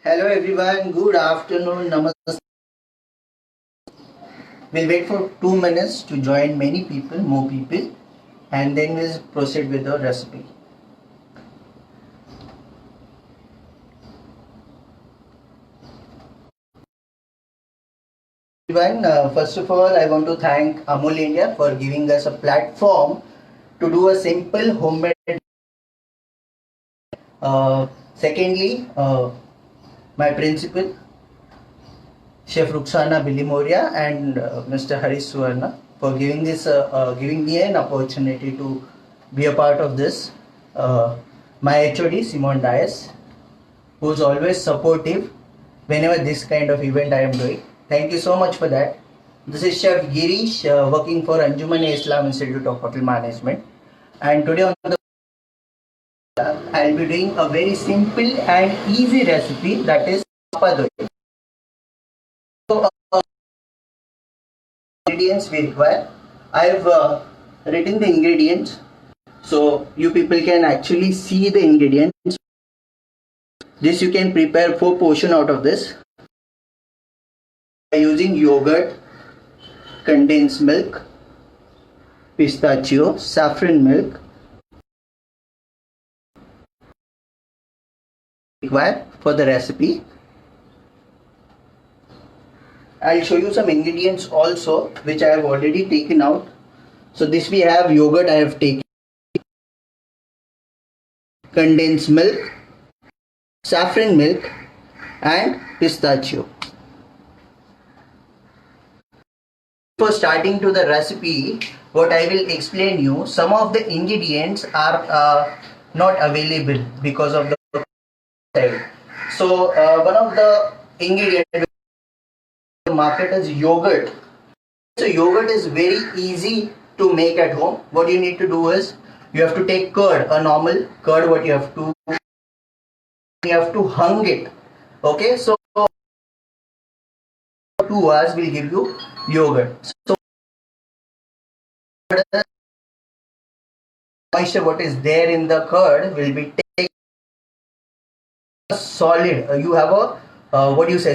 Hello everyone, good afternoon, namaste. We'll wait for 2 minutes to join many people, more people, and then we'll proceed with the recipe. Everyone, first of all, I want to thank Amul India for giving us a platform to do a simple homemade. Secondly, my principal, Chef Ruxana Bilimoria and Mr. Harish Suvarna for giving me an opportunity to be a part of this. My HOD Simon Dias, who is always supportive whenever this kind of event I am doing. Thank you so much for that. This is Chef Girish, working for Anjuman Islam Institute of Hotel Management, and today on the I'll be doing a very simple and easy recipe, that is Bhapa Doi. So, ingredients we require. I've written the ingredients so you people can actually see the ingredients. This you can prepare 4 portion out of this by using yogurt, condensed milk, pistachio, saffron milk. Required for the recipe. I'll show you some ingredients also which I have already taken out. So this we have yogurt, I have taken condensed milk, saffron milk and pistachio. Before starting to the recipe, what I will explain you, some of the ingredients are not available because of the time. So one of the ingredients in the market is yogurt. So yogurt is very easy to make at home. What you need to do is you have to take curd, a normal curd. What you have to hung it. Okay, so 2 hours will give you yogurt. So moisture what is there in the curd will be taken solid. You have a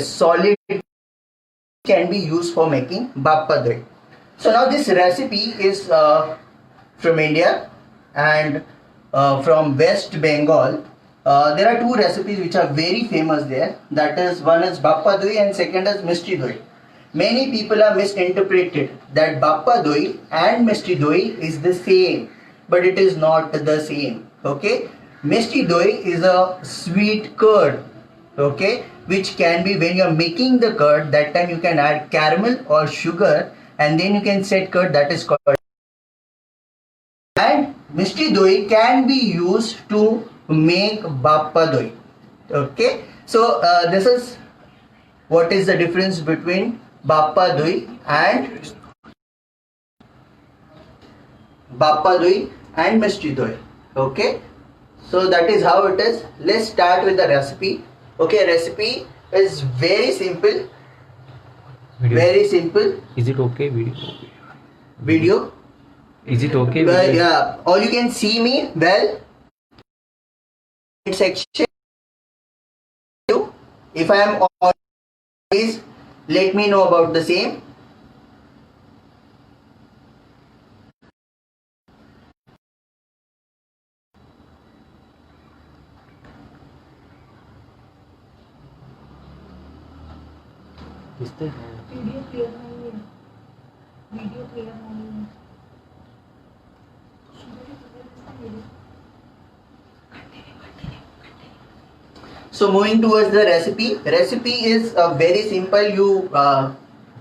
solid can be used for making Bhapa Doi. So now this recipe is from India and from West Bengal. There are 2 recipes which are very famous there. That is, one is Bhapa Doi and second is Mishti Doi. Many people are misinterpreted that Bhapa Doi and Mishti Doi is the same, but it is not the same. Okay, Mishti Doi is a sweet curd. Okay, which can be when you are making the curd, that time you can add caramel or sugar and then you can set curd, that is called. And Mishti Doi can be used to make Bhapa Doi. Okay, so this is what is the difference between Bhapa Doi and Mishti Doi. Okay, so that is how it is. Let's start with the recipe. Okay, recipe is very simple. Very simple. Is it okay? Video? Is it okay? Yeah, or you can see me well. Section. If I am on, please let me know about the same. Video clear नहीं है. Video clear नहीं है. So moving towards the recipe. Recipe is very simple. You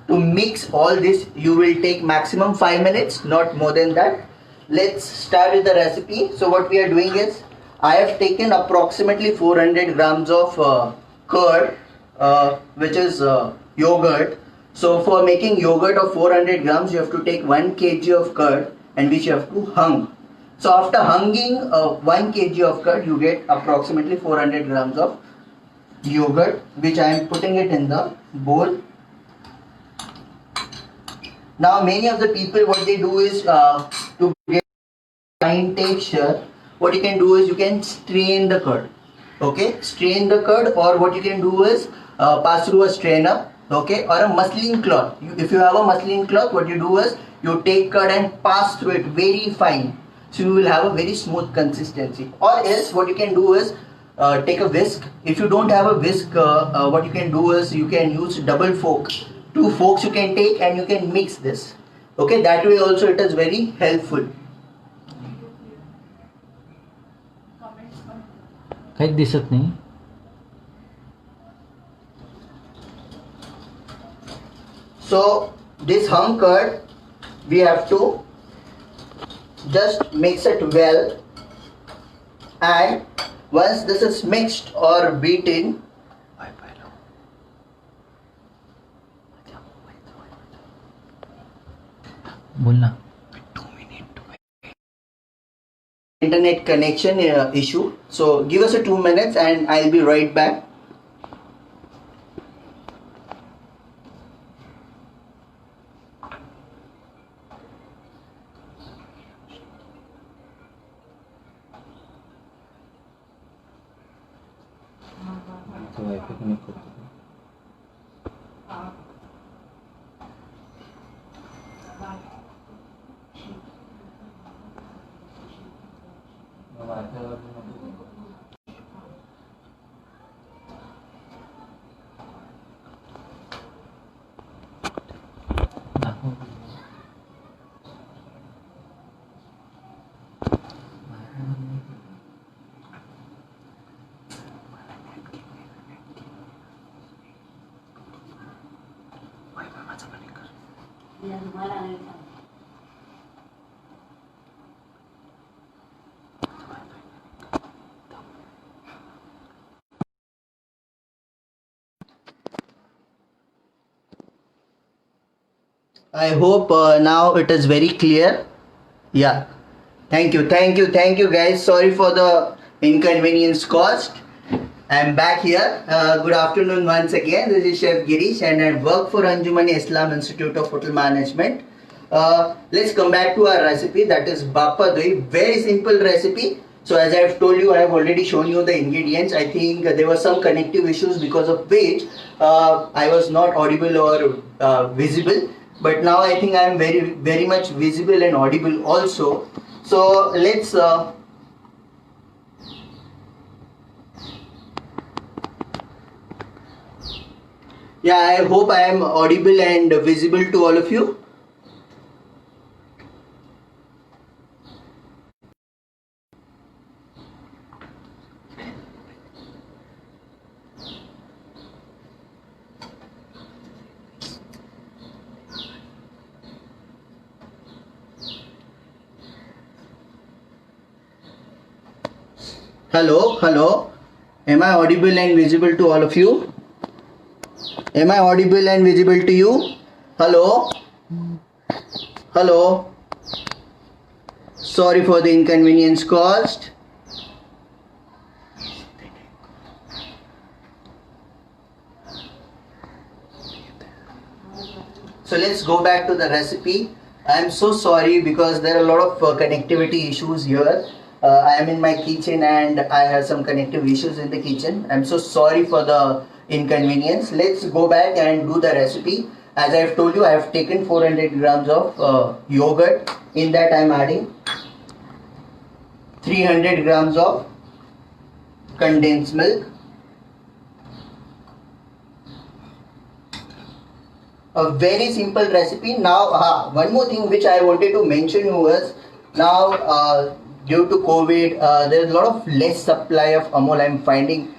to mix all this you will take maximum 5 minutes, not more than that. Let's start with the recipe. So what we are doing is I have taken approximately 400 grams of curd, which is yogurt. So for making yogurt of 400 grams, you have to take 1 kg of curd and which you have to hung. So after hunging 1 kg of curd, you get approximately 400 grams of yogurt, which I am putting it in the bowl. Now many of the people, what they do is to get fine texture, what you can do is you can strain the curd. Okay, strain the curd, or what you can do is pass through a strainer, okay, or a muslin cloth. If you have a muslin cloth, what you do is you take curd and pass through it very fine, so you will have a very smooth consistency. Or else what you can do is take a whisk. If you don't have a whisk, what you can do is you can use double fork. Two forks you can take and you can mix this. Okay, that way also it is very helpful. काहीच दिसत नाही. So this hung curd, we have to just mix it well, and once this is mixed or beaten, बोल ना. internet connection issue, so give us a 2 minutes and I'll be right back. Wifi connect करतो. I hope now it is very clear. Yeah. Thank you guys. Sorry for the inconvenience caused. I'm back here. Good afternoon once again. This is Chef Girish and I work for Anjuman Islam Institute of Hotel Management. Let's come back to our recipe, that is Bhapa Doi. Very simple recipe. So as I have told you, I have already shown you the ingredients. I think there were some connective issues because of which I was not audible or visible. But now I think I am very much visible and audible also. So let's yeah, I hope I am audible and visible to all of you. Hello. Am I audible and visible to all of you? Am I audible and visible to you? Hello? Sorry for the inconvenience caused. So let's go back to the recipe. I am so sorry because there are a lot of connectivity issues here. I am in my kitchen and I have some connective issues in the kitchen. I'm so sorry for the inconvenience. Let's go back and do the recipe. As I have told you, I have taken 400 grams of yogurt. In that I am adding 300 grams of condensed milk, a very simple recipe. Now one more thing which I wanted to mention was, now due to COVID, there is a lot of less supply of Amul. I'm finding,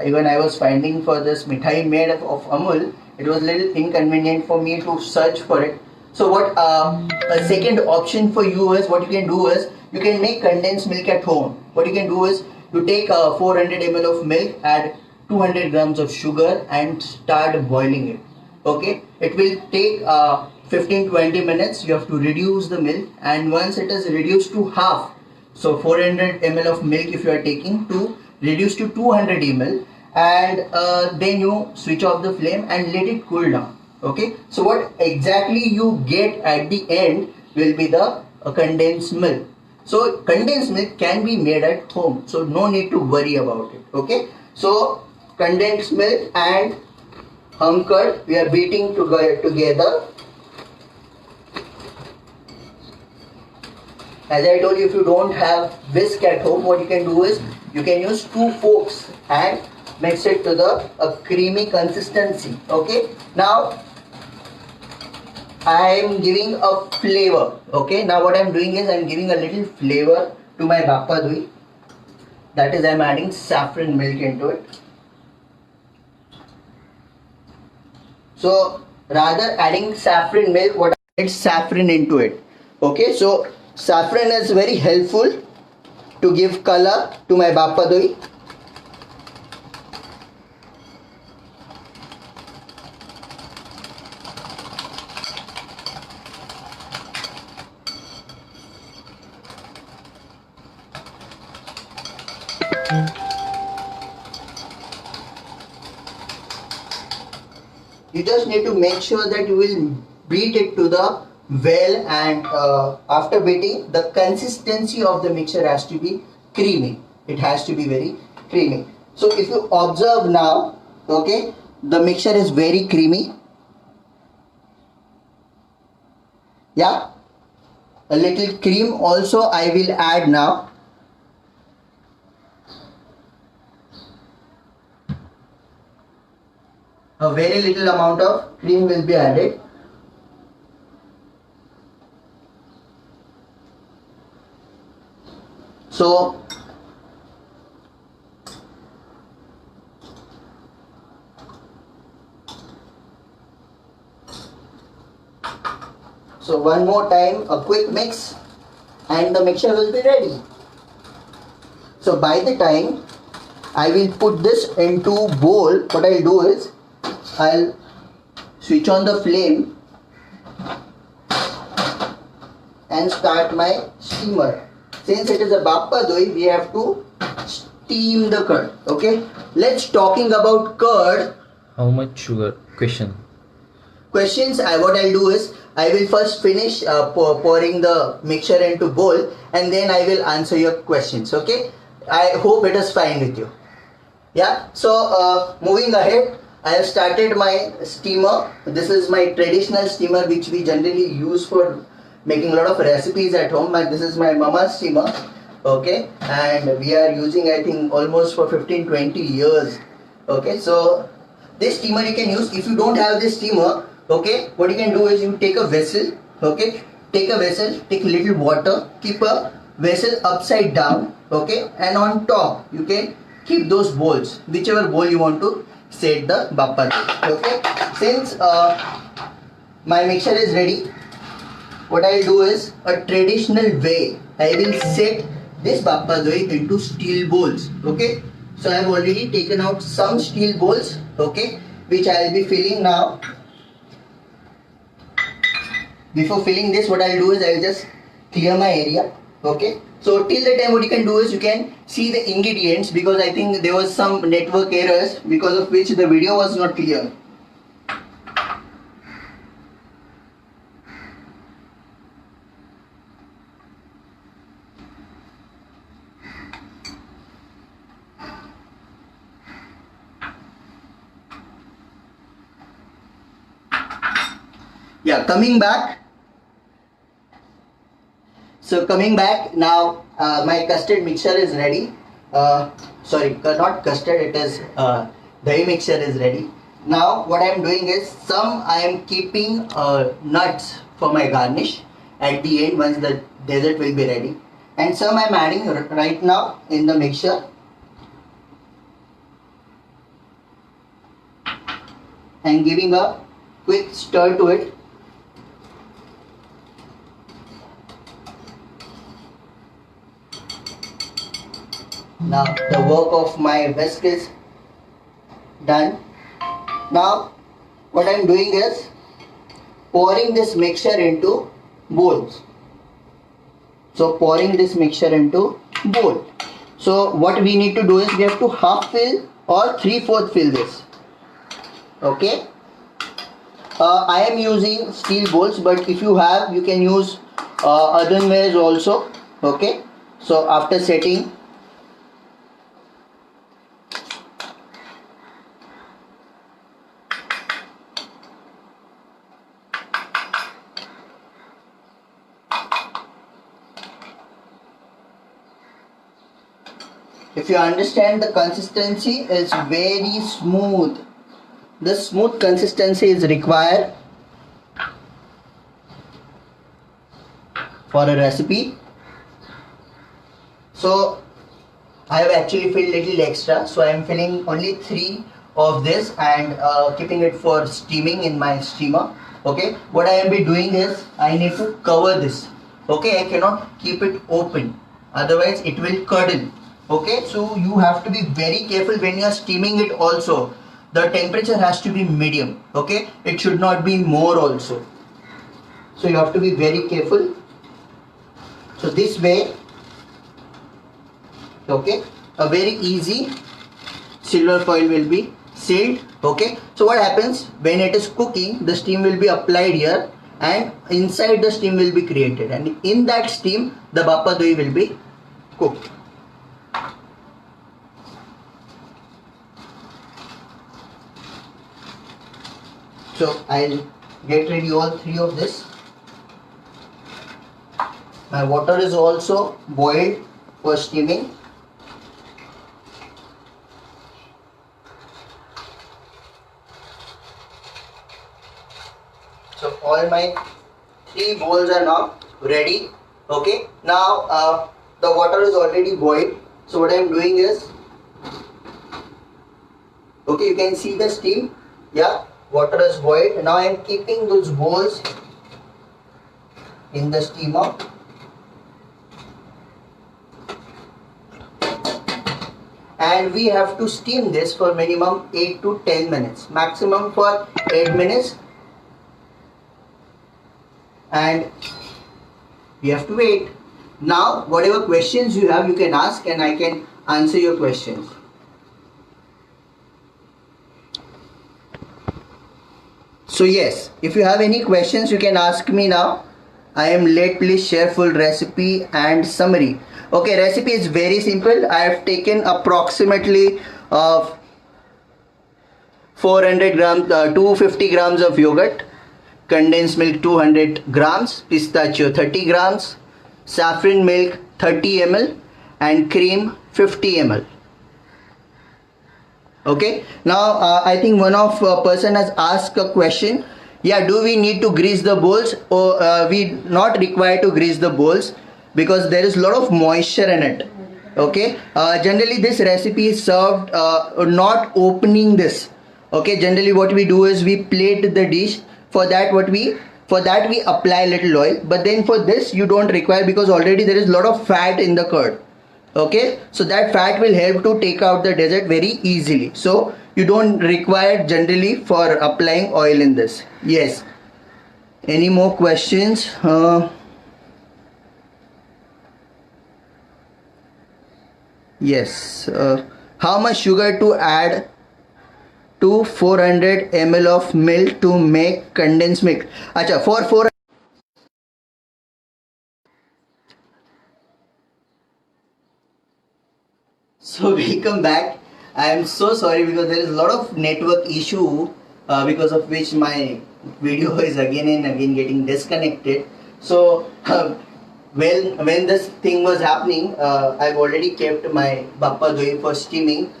even I was finding for this mithai made of Amul, it was a little inconvenient for me to search for it. So what a second option for you is, what you can do is, you can make condensed milk at home. What you can do is, you take 400 ml of milk, add 200 grams of sugar and start boiling it. Okay, it will take 15-20 minutes. You have to reduce the milk, and once it is reduced to half, so 400 ml of milk if you are taking, to reduce to 200 ml, and then you switch off the flame and let it cool down. Okay, so what exactly you get at the end will be the condensed milk. So condensed milk can be made at home, so no need to worry about it. Okay, so condensed milk and hum curd we are beating together. As I told you, if you don't have whisk at home, what you can do is you can use 2 forks and mix it to a creamy consistency. Okay, now I am giving a flavor. Okay, now what I am doing is I am giving a little flavor to my Bhapa Doi. That is, I am adding saffron milk into it. So rather adding saffron milk, what I add saffron into it. Okay, so saffron is very helpful to give color to my Bhapa Doi. You just need to make sure that you will beat it to the well, and after beating, the consistency of the mixture has to be creamy. It has to be very creamy. So if you observe now, okay, the mixture is very creamy. Yeah, a little cream also I will add now. A very little amount of cream will be added. So one more time, a quick mix, and the mixture will be ready. So by the time I will put this into bowl, what I'll do is I'll switch on the flame and start my steamer. Since it is a Bhapa Doi, we have to steam the curd. Okay, let's talking about curd. How much sugar? Question. Questions, what I'll do is I will first finish pouring the mixture into bowl, and then I will answer your questions. Okay, I hope it is fine with you. Yeah, so moving ahead, I have started my steamer. This is my traditional steamer which we generally use for making a lot of recipes at home. This is my mama's steamer. Okay, and we are using, I think, almost for 15-20 years. Okay, so this steamer you can use. If you don't have this steamer, okay, what you can do is you take a vessel. Okay, take a vessel, take a little water, keep a vessel upside down. Okay, and on top you can keep those bowls, whichever bowl you want to set the Bhapa Doi. Okay, since my mixture is ready, what I will do is a traditional way. I will set this Bhapa Doi into steel bowls. Okay, so I have already taken out some steel bowls. Okay, which I will be filling now. Before filling this, what I will do is I will just clear my area. Okay, so till the time what you can do is you can see the ingredients, because I think there was some network errors because of which the video was not clear. Yeah, coming back. So coming back now, my custard mixture is ready. Sorry, not custard, it is dahi mixture is ready. Now what I am doing is, some I am keeping nuts for my garnish at the end once the dessert will be ready, and some I am adding right now in the mixture. And giving a quick stir to it. Now the work of my whisk is done. Now what I am doing is pouring this mixture into bowls. So pouring this mixture into bowl. So what we need to do is we have to half fill or 3/4 fill this. Okay. I am using steel bowls, but if you have, you can use earthenwares also. Okay, so after setting, if you understand, the consistency is very smooth. The smooth consistency is required for a recipe. So I have actually filled little extra, so I am filling only 3 of this and keeping it for steaming in my steamer. Okay, what I am be doing is I need to cover this. Okay, I cannot keep it open, otherwise it will curdle. Okay, so you have to be very careful when you are steaming it also. The temperature has to be medium. Okay, it should not be more also. So you have to be very careful. So this way, okay, a very easy silver foil will be sealed. Okay, so what happens when it is cooking, the steam will be applied here and inside the steam will be created, and in that steam the Bhapa Doi will be cooked. So I'll get ready all 3 of this. My water is also boiled for steaming. So all my 3 bowls are now ready. Okay, now the water is already boiled. So what I am doing is, okay, you can see the steam. Yeah, water is boiled. Now I am keeping those bowls in the steamer. And we have to steam this for minimum 8 to 10 minutes, maximum for 8 minutes. And we have to wait. Now whatever questions you have, you can ask and I can answer your questions. So yes, if you have any questions, you can ask me now. I am late. Please share full recipe and summary. Okay, recipe is very simple. I have taken approximately 400 grams, 250 grams of yogurt, condensed milk 200 grams, pistachio 30 grams, saffron milk 30 ml and cream 50 ml. Okay, now I think one of person has asked a question. Yeah, do we need to grease the bowls, or we not required to grease the bowls because there is a lot of moisture in it. Okay, generally this recipe is served not opening this. Okay, generally what we do is we plate the dish. For that we apply little oil, but then for this you don't require because already there is a lot of fat in the curd. Okay, so that fat will help to take out the dessert very easily. So you don't require generally for applying oil in this. Yes, any more questions? Yes, how much sugar to add to 400 ml of milk to make condensed milk? Acha, for 4. So welcome back. I am so sorry because there is a lot of network issue because of which my video is again and again getting disconnected. So when this thing was happening, I've already kept my Bhapa Doi for steaming.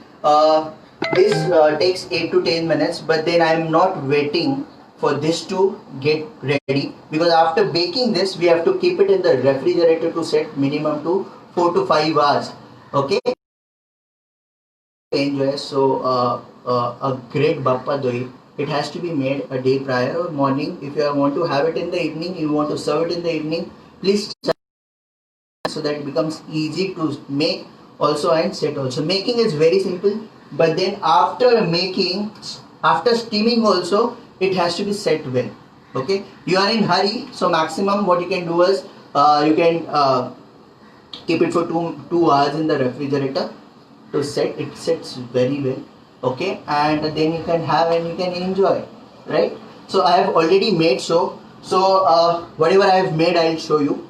This takes 8 to 10 minutes, but then I am not waiting for this to get ready because after baking this we have to keep it in the refrigerator to set minimum to 4 to 5 hours. Okay. Enjoy. So a great Bhapa Doi, it has to be made a day prior or morning. If you want to have it in the evening, you want to serve it in the evening, please start so that it becomes easy to make also and set also. Making is very simple, but then after making, after steaming also, it has to be set well. Okay, you are in hurry, so maximum what you can do is you can keep it for 2 hours in the refrigerator to set. It sets very well. Okay, and then you can have and you can enjoy, right? So I have already made, so whatever I have made I will show you.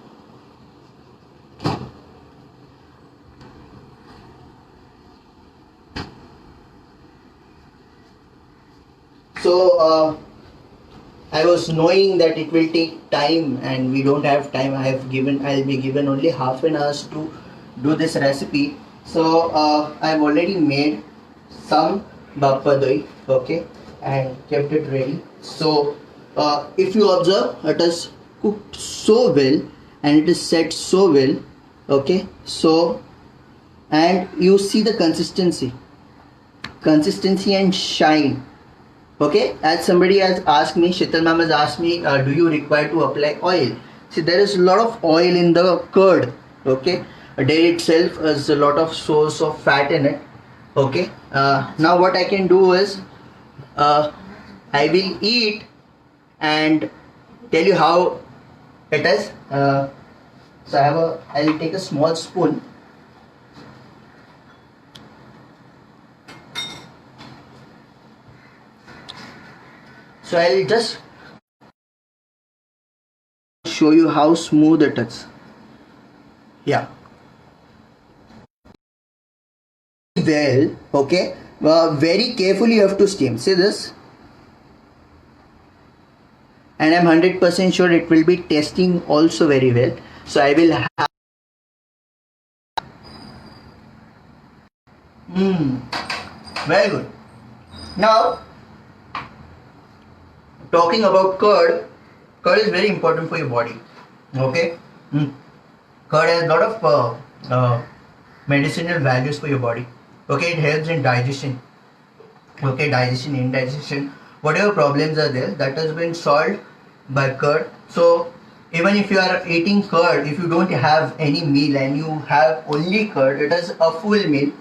So I was knowing that it will take time and we don't have time. I'll be given only half an hour to do this recipe. So I've already made some Bhapa Doi, okay, and kept it ready. So if you observe, it is cooked so well and it is set so well, okay. So and you see the consistency and shine. Okay, as somebody has asked me, Shital ma'am has asked me, do you require to apply oil? See, there is a lot of oil in the curd. Okay, dairy itself is a lot of source of fat in it. Okay, now what I can do is I will eat and tell you how it is. So I'll take a small spoon. So I'll just show you how smooth it is. Yeah. Well, okay. Very carefully you have to steam. See this? And I'm 100% sure it will be tasting also very well. So I will have. Very good. Now, talking about curd is very important for your body. Okay, curd has a lot of medicinal values for your body. Okay, it helps in digestion. Okay, digestion, indigestion, whatever problems are there, that has been solved by curd. So even if you are eating curd, if you don't have any meal and you have only curd, it is a full meal.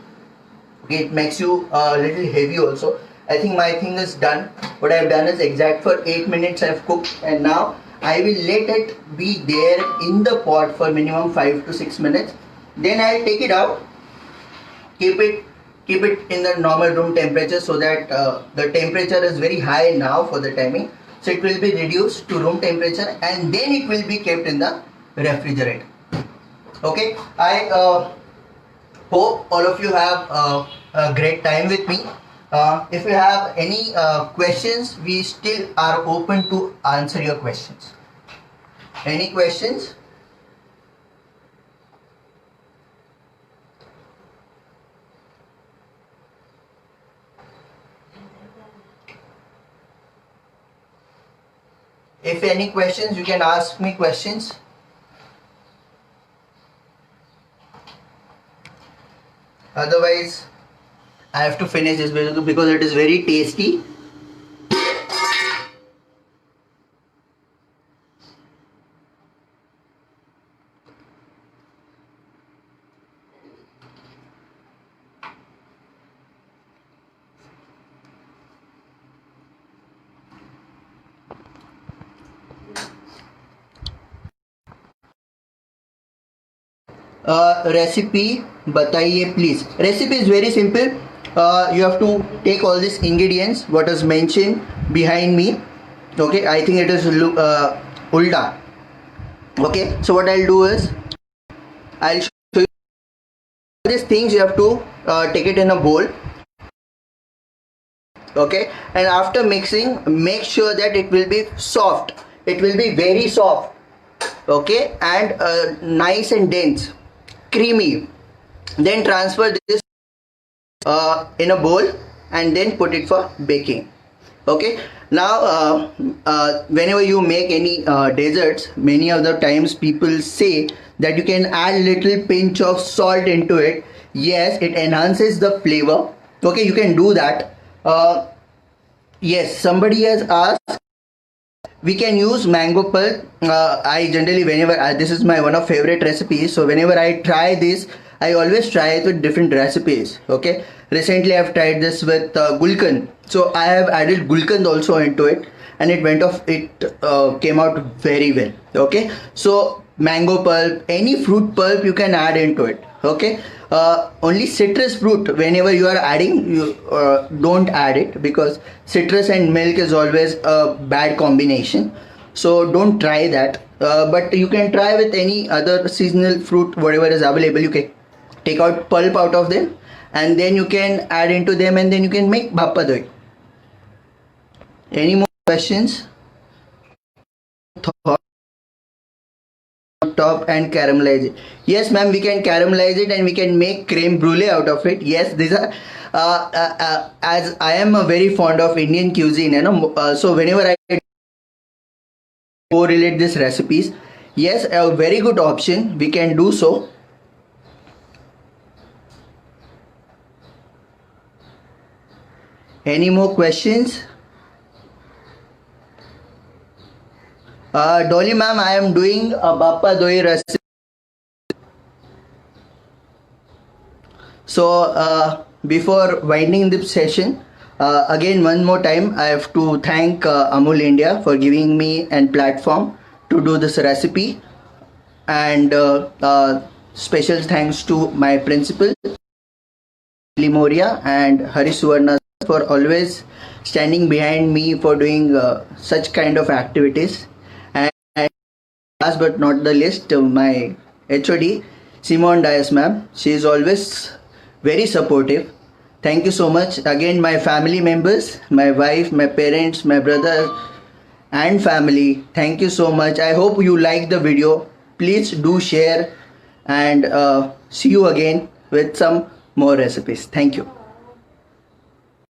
Okay, it makes you a little heavy also. I think my thing is done. What I have done is exact for 8 minutes I have cooked, and now I will let it be there in the pot for minimum 5 to 6 minutes. Then I will take it out, keep it in the normal room temperature, so that the temperature is very high now for the timing. So it will be reduced to room temperature and then it will be kept in the refrigerator. Okay, I hope all of you have a great time with me. If you have any questions, we still are open to answer your questions. Any questions? If any questions, you can ask me questions. Otherwise, I have to finish this because it is very tasty. Recipe बताइए please. Recipe is very simple. You have to take all these ingredients what is mentioned behind me. Okay, I think it is ulta. Okay, so what I'll do is I'll show you these things. You have to take it in a bowl. Okay, and after mixing, make sure that it will be soft. It will be very soft. Okay, and nice and dense, creamy. Then transfer this in a bowl and then put it for baking. Okay, now whenever you make any desserts, many of the times people say that you can add little pinch of salt into it. Yes, it enhances the flavor. Okay, you can do that. Yes, somebody has asked, we can use mango pulp. I generally, whenever this is my one of favorite recipes, so whenever I try this, I always try it with different recipes. Okay, recently I've tried this with gulkan, so I have added gulkan also into it, and it went off. It came out very well. Okay, so mango pulp, any fruit pulp you can add into it. Okay, only citrus fruit, whenever you are adding, you don't add it, because citrus and milk is always a bad combination, so don't try that. But you can try with any other seasonal fruit, whatever is available. You can take out pulp out of them and then you can add into them, and then you can make Bhapa Doi. Any more questions? Top and caramelize it. Yes, ma'am, we can caramelize it and we can make creme brulee out of it. Yes, these are as I am a very fond of Indian cuisine, so whenever I correlate these recipes, yes, a very good option. We can do so. Any more questions? Dolly ma'am, I am doing a Bhapa Doi recipe. So before winding this session, again one more time I have to thank Amul India for giving me a platform to do this recipe, and special thanks to my principal Limoria and Hari Suvarna for always standing behind me for doing such kind of activities. And last but not the least, my HOD Simone Dias ma'am, she is always very supportive. Thank you so much. Again, my family members, my wife, my parents, my brother and family, thank you so much. I hope you like the video. Please do share, and see you again with some more recipes. Thank you.